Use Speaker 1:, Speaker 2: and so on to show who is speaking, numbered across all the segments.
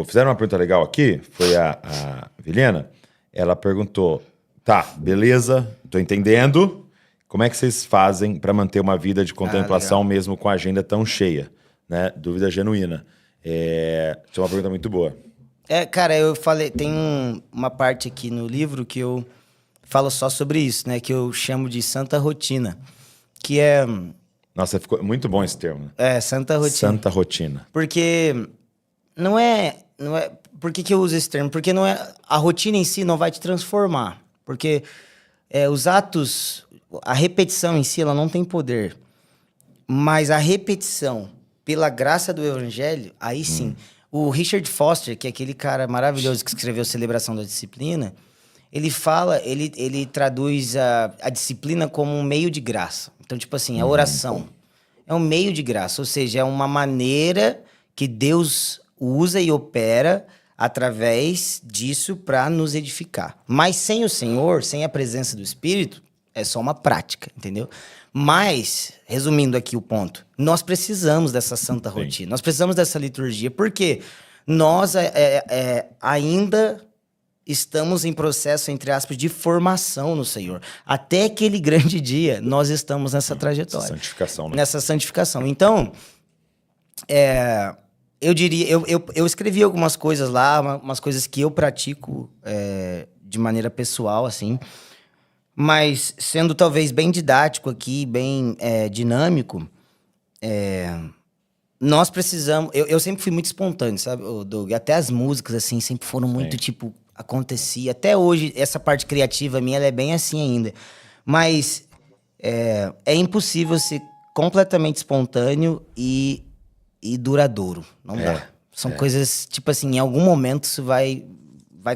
Speaker 1: Fizeram uma pergunta legal aqui, foi a Vilhena. Ela perguntou, tá, beleza, tô entendendo. Como é que vocês fazem para manter uma vida de contemplação mesmo com a agenda tão cheia? Né? Dúvida genuína. Isso é uma pergunta muito boa.
Speaker 2: Cara, eu falei, tem uma parte aqui no livro que eu falo só sobre isso, né? Que eu chamo de santa rotina, que é...
Speaker 1: Nossa, ficou muito bom esse termo.
Speaker 2: Santa rotina.
Speaker 1: Santa rotina.
Speaker 2: Porque não é... Por que eu uso esse termo? Porque não é... A rotina em si não vai te transformar. Porque os atos... A repetição em si, ela não tem poder. Mas a repetição, pela graça do evangelho, aí sim... O Richard Foster, que é aquele cara maravilhoso que escreveu Celebração da Disciplina, ele fala, ele traduz a disciplina como um meio de graça. Então, tipo assim, a oração é um meio de graça, ou seja, é uma maneira que Deus usa e opera através disso para nos edificar. Mas sem o Senhor, sem a presença do Espírito, é só uma prática, entendeu? Mas, resumindo aqui o ponto, nós precisamos dessa santa rotina, nós precisamos dessa liturgia, porque nós ainda estamos em processo, entre aspas, de formação no Senhor. Até aquele grande dia, nós estamos nessa trajetória.
Speaker 1: Essa santificação, né?
Speaker 2: Nessa santificação. Então, eu diria, eu escrevi algumas coisas lá, umas coisas que eu pratico de maneira pessoal, assim. Mas, sendo talvez bem didático aqui, bem dinâmico, nós precisamos... Eu sempre fui muito espontâneo, sabe, Doug? Até as músicas, assim, sempre foram muito, tipo, acontecia. Até hoje, essa parte criativa minha, ela é bem assim ainda. Mas é impossível ser completamente espontâneo e duradouro. Não dá. São coisas, tipo assim, em algum momento isso vai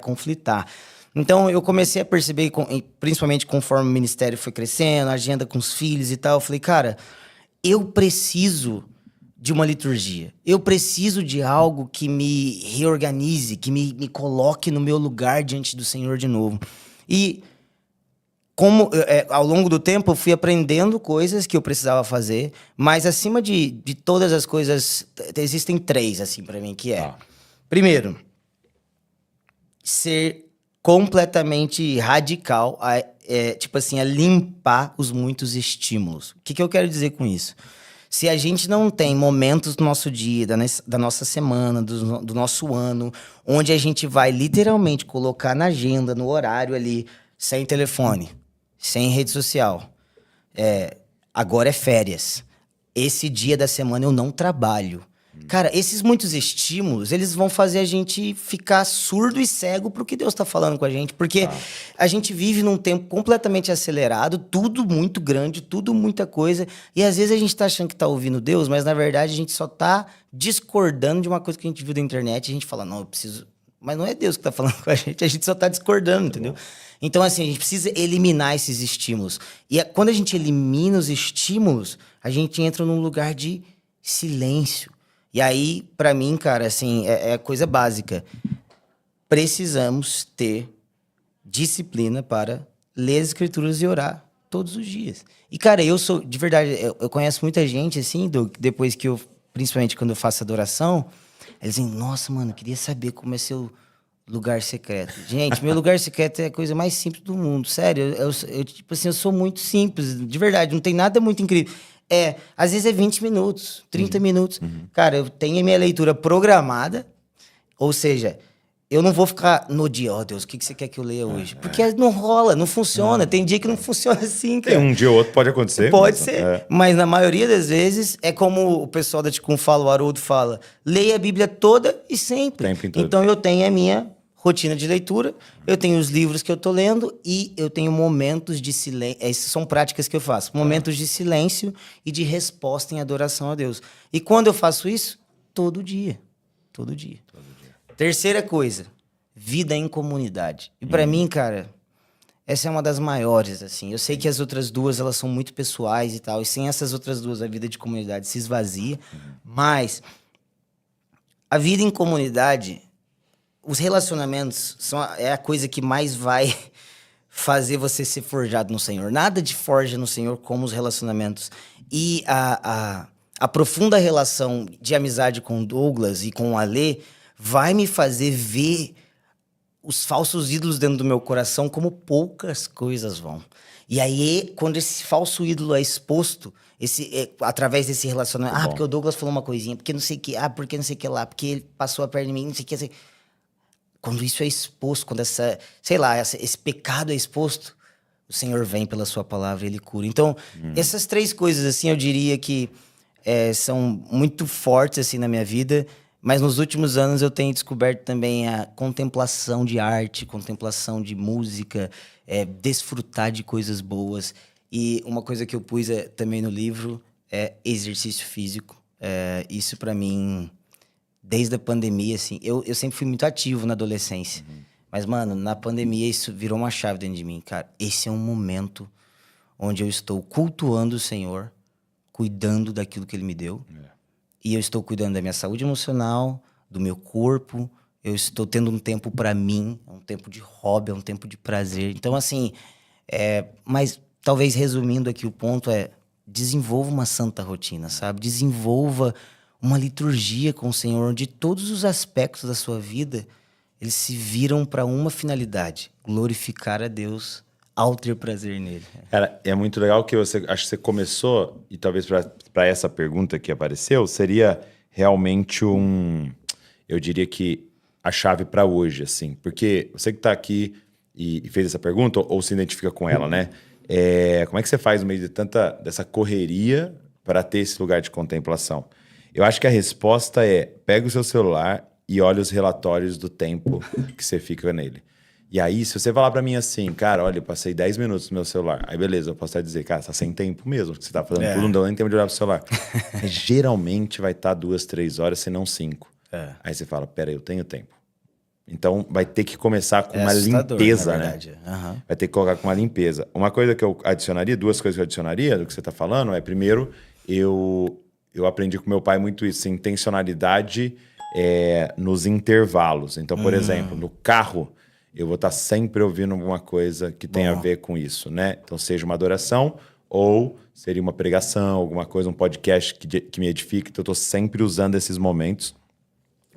Speaker 2: conflitar. Então, eu comecei a perceber, principalmente conforme o ministério foi crescendo, a agenda com os filhos e tal, eu falei, cara, eu preciso de uma liturgia. Eu preciso de algo que me reorganize, que me coloque no meu lugar diante do Senhor de novo. E, como ao longo do tempo, eu fui aprendendo coisas que eu precisava fazer, mas acima de todas as coisas, existem 3, assim, pra mim, que primeiro, ser completamente radical, tipo assim, a limpar os muitos estímulos. O que eu quero dizer com isso? Se a gente não tem momentos do nosso dia, da nossa semana, do nosso ano, onde a gente vai literalmente colocar na agenda, no horário ali, sem telefone, sem rede social. Agora é férias. Esse dia da semana eu não trabalho. Cara, esses muitos estímulos, eles vão fazer a gente ficar surdo e cego pro que Deus tá falando com a gente. Porque a gente vive num tempo completamente acelerado, tudo muito grande, tudo muita coisa. E às vezes a gente tá achando que tá ouvindo Deus, mas na verdade a gente só tá discordando de uma coisa que a gente viu da internet. E a gente fala, não, eu preciso... Mas não é Deus que tá falando com a gente só tá discordando, entendeu? Então, assim, a gente precisa eliminar esses estímulos. E quando a gente elimina os estímulos, a gente entra num lugar de silêncio. E aí, pra mim, cara, assim, é coisa básica. Precisamos ter disciplina para ler as escrituras e orar todos os dias. E, cara, eu sou, de verdade, eu conheço muita gente, assim, depois que principalmente quando eu faço adoração, eles dizem, nossa, mano, eu queria saber como é seu lugar secreto. Gente, meu lugar secreto é a coisa mais simples do mundo, sério. Eu tipo assim, eu sou muito simples, de verdade, não tem nada muito incrível. Às vezes é 20 minutos, 30 minutos. Cara, eu tenho a minha leitura programada, ou seja, eu não vou ficar no dia, Deus, o que você quer que eu leia hoje? Porque não rola, não funciona. Tem dia que não funciona assim, cara.
Speaker 1: Tem um dia ou outro, pode acontecer.
Speaker 2: Pode ser, mas na maioria das vezes é como o pessoal da Ticum fala, o Haroldo fala, leia a Bíblia toda e sempre. Então eu tenho a minha rotina de leitura, eu tenho os livros que eu tô lendo e eu tenho momentos de silêncio. Essas são práticas que eu faço. Momentos de silêncio e de resposta em adoração a Deus. E quando eu faço isso? Todo dia. Todo dia. Terceira coisa, vida em comunidade. E pra mim, cara, essa é uma das maiores, assim. Eu sei que as outras duas, elas são muito pessoais e tal. E sem essas outras duas, a vida de comunidade se esvazia. Mas a vida em comunidade... Os relacionamentos é a coisa que mais vai fazer você ser forjado no Senhor. Nada de forja no Senhor como os relacionamentos. E a profunda relação de amizade com o Douglas e com o Alê vai me fazer ver os falsos ídolos dentro do meu coração como poucas coisas vão. E aí, quando esse falso ídolo é exposto, através desse relacionamento... porque o Douglas falou uma coisinha, porque não sei o que... porque não sei o que lá, porque ele passou a perna em mim, não sei o que... Assim. Quando isso é exposto, quando esse pecado é exposto, o Senhor vem pela sua palavra e Ele cura. Então, essas 3 coisas, assim, eu diria que são muito fortes, assim, na minha vida... Mas nos últimos anos eu tenho descoberto também a contemplação de arte, contemplação de música, desfrutar de coisas boas. E uma coisa que eu pus também no livro é exercício físico. Isso para mim, desde a pandemia, assim, eu sempre fui muito ativo na adolescência. Mas, mano, na pandemia isso virou uma chave dentro de mim, cara. Esse é um momento onde eu estou cultuando o Senhor, cuidando daquilo que Ele me deu. E eu estou cuidando da minha saúde emocional, do meu corpo. Eu estou tendo um tempo para mim, um tempo de hobby, um tempo de prazer. Então, assim, mas talvez resumindo aqui o ponto desenvolva uma santa rotina, sabe? Desenvolva uma liturgia com o Senhor, onde todos os aspectos da sua vida, eles se viram para uma finalidade: glorificar a Deus ao ter prazer nele.
Speaker 1: Cara, é muito legal que acho que você começou, e talvez para essa pergunta que apareceu, seria realmente eu diria que a chave para hoje, assim. Porque você que está aqui e fez essa pergunta, ou se identifica com ela, né? Como é que você faz no meio de dessa correria para ter esse lugar de contemplação? Eu acho que a resposta pega o seu celular e olha os relatórios do tempo que você fica nele. E aí, se você falar pra mim assim, cara, olha, eu passei 10 minutos no meu celular. Aí, beleza, eu posso até dizer, cara, você tá sem tempo mesmo, porque você tá fazendo tudo, não deu nem tempo de olhar pro celular. Mas, geralmente vai estar 2, 3 horas, se não 5. Aí você fala, pera aí, eu tenho tempo. Então, vai ter que começar com uma limpeza, né? Vai ter que colocar com uma limpeza. Uma coisa que eu adicionaria, 2 coisas que eu adicionaria do que você tá falando, primeiro, eu aprendi com meu pai muito isso, intencionalidade nos intervalos. Então, por exemplo, no carro, eu vou estar sempre ouvindo alguma coisa que tenha a ver com isso, né? Então, seja uma adoração ou seria uma pregação, alguma coisa, um podcast que me edifique. Então, eu estou sempre usando esses momentos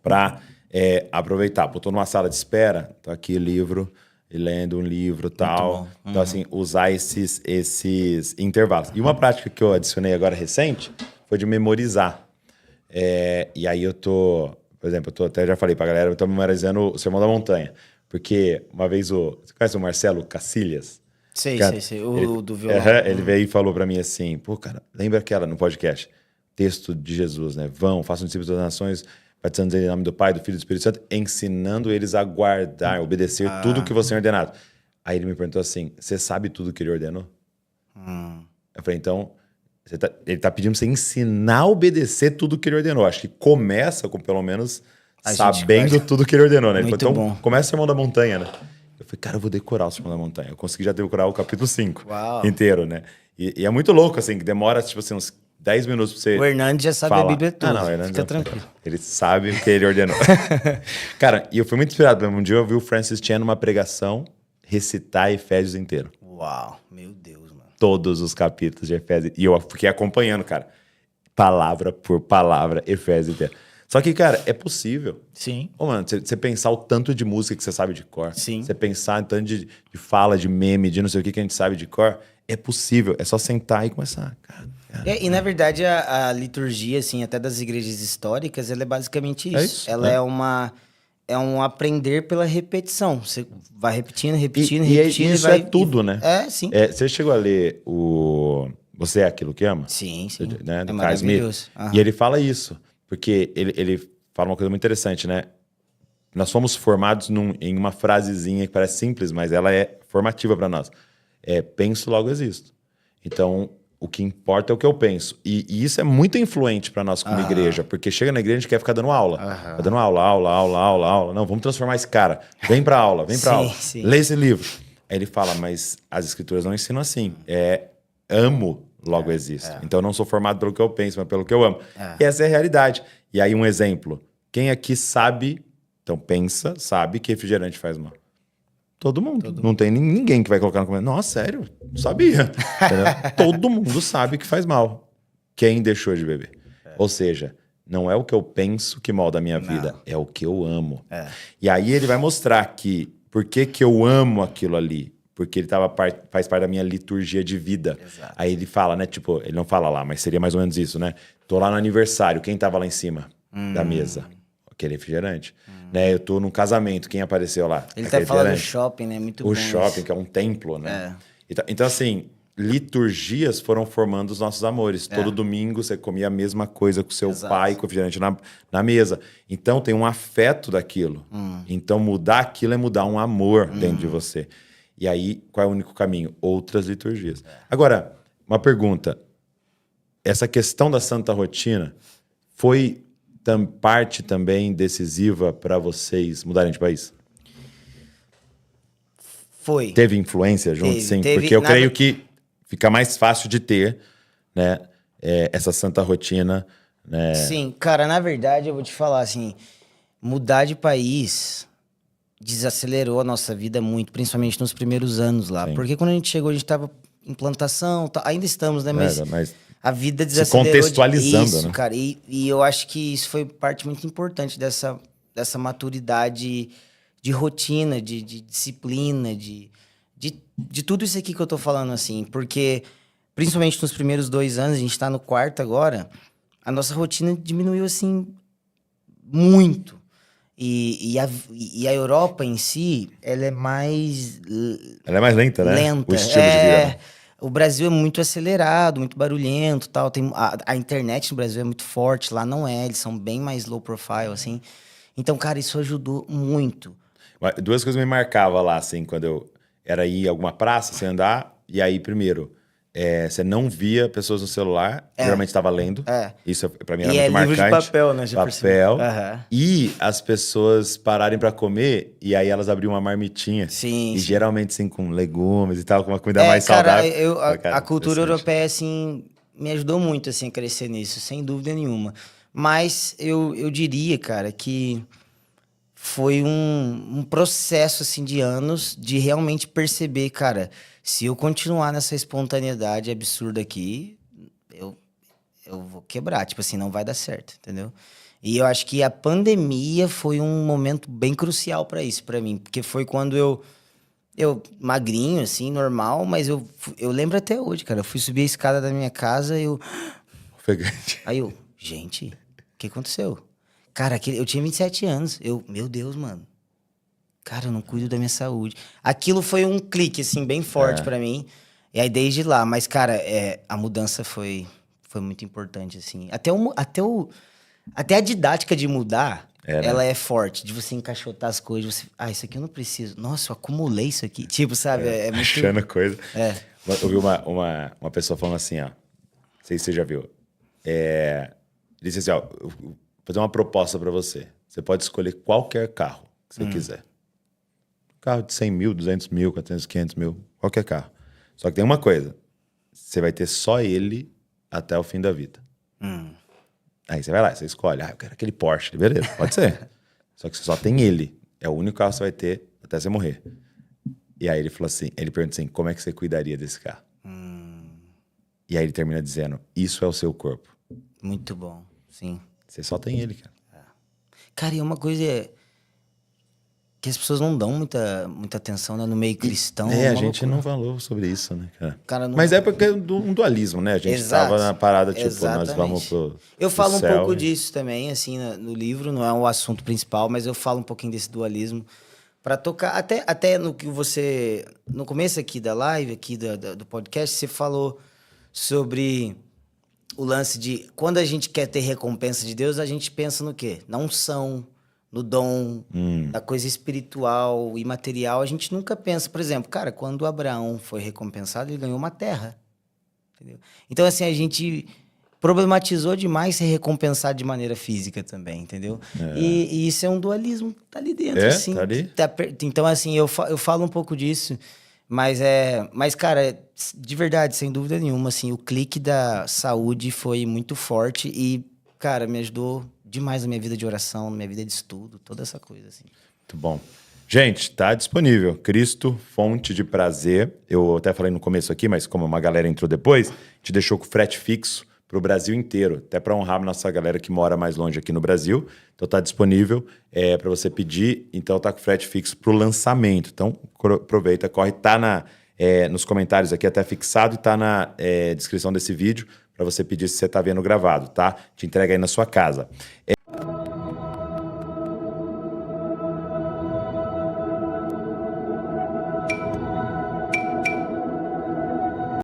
Speaker 1: para aproveitar. Pô, estou numa sala de espera, estou aqui livro, lendo um livro e tal. Então, assim, usar esses intervalos. E uma prática que eu adicionei agora recente foi de memorizar. E aí eu tô, por exemplo, até já falei pra galera, eu tô memorizando o Sermão da Montanha. Porque uma vez você conhece o Marcelo Cacilhas?
Speaker 2: Sei. Do violão.
Speaker 1: Ele veio e falou pra mim assim, pô, cara, lembra aquela no podcast? Texto de Jesus, né? Vão, façam discípulos das nações, batizando em nome do Pai, do Filho e do Espírito Santo, ensinando eles a guardar, obedecer tudo que você é ordenado. Aí ele me perguntou assim, você sabe tudo que ele ordenou? Eu falei, então, ele tá pedindo pra você ensinar a obedecer tudo que ele ordenou. Acho que começa com pelo menos sabendo tudo que ele ordenou, né? Ele falou, então, começa o Sermão da Montanha, né? Eu falei, cara, eu vou decorar o Sermão da Montanha. Eu consegui já decorar o capítulo 5 inteiro, né? E é muito louco, assim, que demora, tipo assim, uns 10 minutos pra você
Speaker 2: O Hernandes já sabe
Speaker 1: falar.
Speaker 2: A Bíblia toda.
Speaker 1: Não, o Hernandes
Speaker 2: fica tranquilo.
Speaker 1: Ele sabe o que ele ordenou. Cara, e eu fui muito inspirado. Um dia eu vi o Francis Chan numa pregação recitar Efésios inteiro.
Speaker 2: Uau, meu Deus, mano.
Speaker 1: Todos os capítulos de Efésios. E eu fiquei acompanhando, cara. Palavra por palavra, Efésios inteiro. Só que, cara, é possível.
Speaker 2: Sim.
Speaker 1: Ô, mano, você pensar o tanto de música que você sabe de cor.
Speaker 2: Sim.
Speaker 1: Você pensar o tanto de fala, de meme, de não sei o que a gente sabe de cor. É possível. É só sentar e começar. Cara.
Speaker 2: E, na verdade, a liturgia, assim, até das igrejas históricas, ela é basicamente isso.
Speaker 1: É isso,
Speaker 2: ela é um aprender pela repetição. Você vai repetindo.
Speaker 1: Isso
Speaker 2: vai,
Speaker 1: é tudo, né?
Speaker 2: Sim.
Speaker 1: Você chegou a ler o Você é Aquilo que Ama?
Speaker 2: Sim.
Speaker 1: Né? Do
Speaker 2: É
Speaker 1: Carl
Speaker 2: maravilhoso.
Speaker 1: Smith. E ele fala isso. Porque ele fala uma coisa muito interessante, né? Nós fomos formados em uma frasezinha que parece simples, mas ela é formativa para nós. Penso, logo existo. Então, o que importa é o que eu penso. E isso é muito influente para nós como igreja, porque chega na igreja e a gente quer ficar dando aula. Tá dando aula. Não, vamos transformar esse cara. Vem pra aula, aula.
Speaker 2: Sim.
Speaker 1: Lê esse livro. Aí ele fala, mas as escrituras não ensinam assim. Amo, logo existo. Então eu não sou formado pelo que eu penso, mas pelo que eu amo. E essa é a realidade. E aí um exemplo. Quem aqui sabe, então sabe que refrigerante faz mal? Todo mundo. Não tem ninguém que vai colocar no comentário. Nossa, sério? Não sabia. Todo mundo sabe que faz mal. Quem deixou de beber? Ou seja, não é o que eu penso que molda a minha vida, é o que eu amo. E aí ele vai mostrar que por que eu amo aquilo ali? Porque ele faz parte da minha liturgia de vida.
Speaker 2: Exato.
Speaker 1: Aí ele fala, né? Tipo, ele não fala lá, mas seria mais ou menos isso, né? Tô lá no aniversário, quem tava lá em cima da mesa? Aquele refrigerante. Né? Eu tô num casamento, quem apareceu lá?
Speaker 2: Ele tá falando do shopping, né? Muito bom.
Speaker 1: O shopping, isso. Que é um templo, né? Então, assim, liturgias foram formando os nossos amores. Todo domingo você comia a mesma coisa com seu pai, com o refrigerante na mesa. Então, tem um afeto daquilo. Então, mudar aquilo é mudar um amor dentro de você. E aí, qual é o único caminho? Outras liturgias. Agora, uma pergunta. Essa questão da Santa Rotina foi parte também decisiva para vocês mudarem de país?
Speaker 2: Foi.
Speaker 1: Teve influência junto? Sim, porque eu creio que fica mais fácil de ter, né, essa Santa Rotina. Né?
Speaker 2: Sim, cara, na verdade, eu vou te falar assim, mudar de país desacelerou a nossa vida muito, principalmente nos primeiros anos lá. Sim. Porque quando a gente chegou, a gente tava em plantação, ainda estamos, né? Mas a vida desacelerou.
Speaker 1: Se contextualizando,
Speaker 2: isso,
Speaker 1: né?
Speaker 2: cara. E eu acho que isso foi parte muito importante dessa maturidade de rotina, de disciplina, de tudo isso aqui que eu tô falando, assim. Porque, principalmente nos primeiros 2 anos, a gente tá no 4º agora, a nossa rotina diminuiu, assim, muito. E a Europa em si, ela é mais...
Speaker 1: Ela é mais lenta, né?
Speaker 2: Lenta.
Speaker 1: O estilo de vida. Né?
Speaker 2: O Brasil é muito acelerado, muito barulhento, tal. A internet no Brasil é muito forte, lá não é. Eles são bem mais low profile, assim. Então, cara, isso ajudou muito.
Speaker 1: 2 coisas me marcavam lá, assim, quando eu era ir em alguma praça, sem andar. E aí, primeiro, você não via pessoas no celular, geralmente estava lendo. Isso pra mim era muito marcante.
Speaker 2: E livro de papel, né?
Speaker 1: Papel. E as pessoas pararem para comer e aí elas abriam uma marmitinha.
Speaker 2: Sim.
Speaker 1: E geralmente, assim, com legumes e tal, com uma comida mais saudável.
Speaker 2: A cultura europeia, assim, me ajudou muito, assim, a crescer nisso, sem dúvida nenhuma. Mas eu diria, cara, que foi um processo, assim, de anos de realmente perceber, cara... Se eu continuar nessa espontaneidade absurda aqui, eu vou quebrar. Tipo assim, não vai dar certo, entendeu? E eu acho que a pandemia foi um momento bem crucial para isso, para mim. Porque foi quando eu magrinho, assim, normal, mas eu lembro até hoje, cara. Eu fui subir a escada da minha casa e Aí eu, gente, o que aconteceu? Cara, eu tinha 27 anos. Meu Deus, mano. Cara, eu não cuido da minha saúde. Aquilo foi um clique, assim, bem forte pra mim. E aí, desde lá. Mas, cara, a mudança foi muito importante, assim. Até a didática de mudar, ela é forte. De você encaixotar as coisas. Você, isso aqui eu não preciso. Nossa, eu acumulei isso aqui. Tipo, sabe? É muito...
Speaker 1: Achando coisa. Eu vi uma pessoa falando assim, ó. Não sei se você já viu. Ele disse assim, ó. Eu vou fazer uma proposta pra você. Você pode escolher qualquer carro que você quiser. Carro de 100 mil, 200 mil, 400, 500 mil, qualquer carro. Só que tem uma coisa, você vai ter só ele até o fim da vida. Aí você vai lá, você escolhe, eu quero aquele Porsche, beleza, pode ser. Só que você só tem ele, é o único carro que você vai ter até você morrer. E aí ele falou assim, ele pergunta assim, como é que você cuidaria desse carro? E aí ele termina dizendo, isso é o seu corpo.
Speaker 2: Muito bom, sim.
Speaker 1: Você só tem ele, cara.
Speaker 2: Cara, e uma coisa que as pessoas não dão muita atenção, né? No meio cristão.
Speaker 1: A gente não falou sobre isso, né, cara?
Speaker 2: Não...
Speaker 1: Mas é porque é um dualismo, né? A gente estava na parada, tipo, nós vamos pro
Speaker 2: Eu falo um pouco disso também, assim, no livro. Não é um assunto principal, mas eu falo um pouquinho desse dualismo. Para tocar, até no que você... No começo aqui da live, aqui do podcast, você falou sobre o lance de... Quando a gente quer ter recompensa de Deus, a gente pensa no quê? Na unção, no dom, na coisa espiritual e material, a gente nunca pensa. Por exemplo, cara, quando Abraão foi recompensado, ele ganhou uma terra. Entendeu? Então, assim, a gente problematizou demais ser recompensado de maneira física também, entendeu? E isso é um dualismo que tá ali dentro, assim.
Speaker 1: Tá ali.
Speaker 2: Então, assim, eu falo um pouco disso, mas, cara, de verdade, sem dúvida nenhuma, assim, o clique da saúde foi muito forte e, cara, me ajudou demais na minha vida de oração, na minha vida de estudo, toda essa coisa, assim.
Speaker 1: Muito bom. Gente, tá disponível. Cristo, Fonte de Prazer. Eu até falei no começo aqui, mas como uma galera entrou depois, te deixou com frete fixo para o Brasil inteiro, até para honrar a nossa galera que mora mais longe aqui no Brasil. Então tá disponível para você pedir. Então tá com frete fixo para o lançamento. Então aproveita, corre, tá nos comentários aqui até fixado e tá na descrição desse vídeo para você pedir se você tá vendo gravado, tá? Te entrega aí na sua casa.